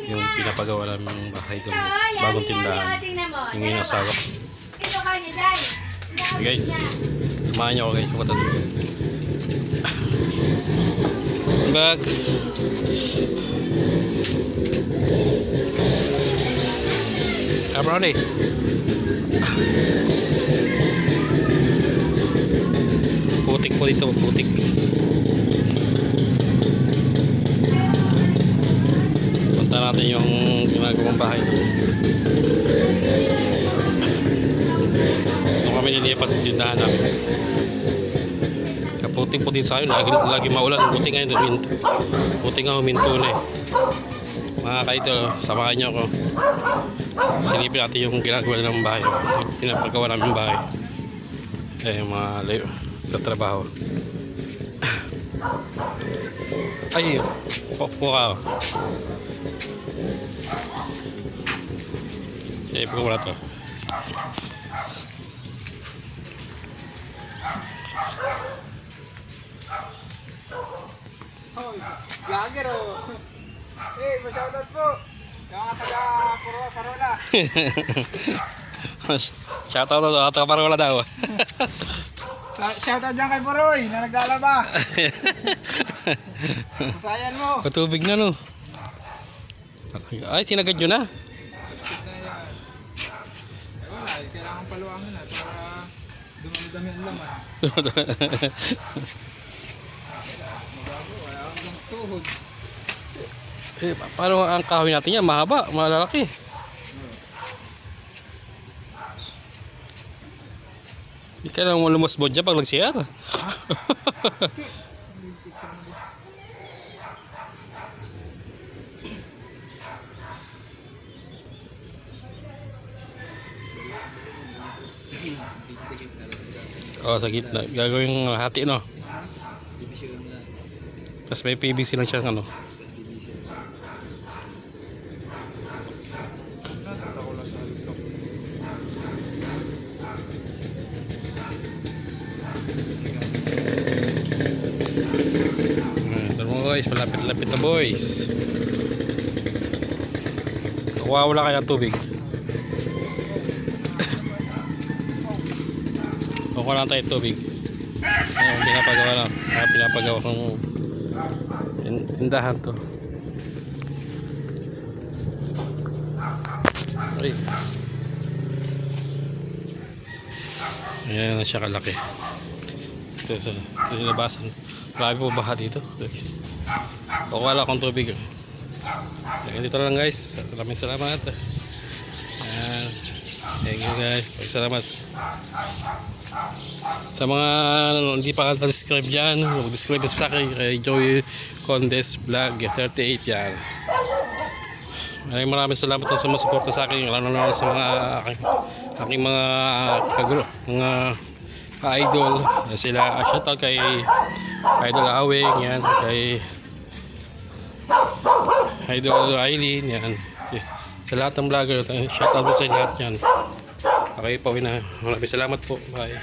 yung pinapagawa namin bahay doon, bagong tindahan, yung yung asawa ko. So guys, samahan nyo ako guys, yung katatuloy. Back. Cabroni. Putik po dito, putik. Punta natin yung ginagawang bahay doon. Doon kami nilipat sa tindahan namin. Putik po dito sa akin, lagi maulan. Putik ngayon, putik nga huminto na eh. Mga kaidol, samahan nyo ako. Silipin natin yung ginagawa ng bahay, yung pinapagawa namin bahay. Eh, mga layo sa trabaho. Ay, po ka. Silipin ko muna ito. Vlogger oh. Hey, pa-shoutout po. Yung taga Parola. Shoutout na taga Parola daw. Shoutout dyan kay Poroy na naglalaba. Masayan mo. Patubig na no. Ay, sinagad yun na. Wala, kailangan paluangin na para dumami-dami ang laman. Tuhod. Eh, paano ang kahoy natin yan? Mahaba, malalaki. Hindi ka lang lumusbod dyan pag nag-CR. Oh, sa gitna. Gagawin hati, no? Tapos may PVC lang siya, ano? Ito mo guys, malapit-lapit na boys. Wala kaya tubig. Kuha lang tayo tubig. Ayun, pinapagawa lang. Pinapagawa kong tindahan to. Ay. Ayan na siya kalaki. Ito labasan. Marami po baha dito. Kuha lang akong tubig. Dito lang guys. Maraming salamat. Ayan. Thank you guys. Salamat. Sa mga hindi pa subscribe dyan, mag-subscribe sa akin kay Joey Condes Vlog 38 yan. Maraming salamat sa sumusuporta sa akin, lalo na sa mga aking mga idol. Sila shoutout kay Idol Aweng yan, kay Idol Aileen yan. Sa lahat ng vlogger, shoutout sa lahat yan. Okay, pauwi na. Maraming salamat po. Bye.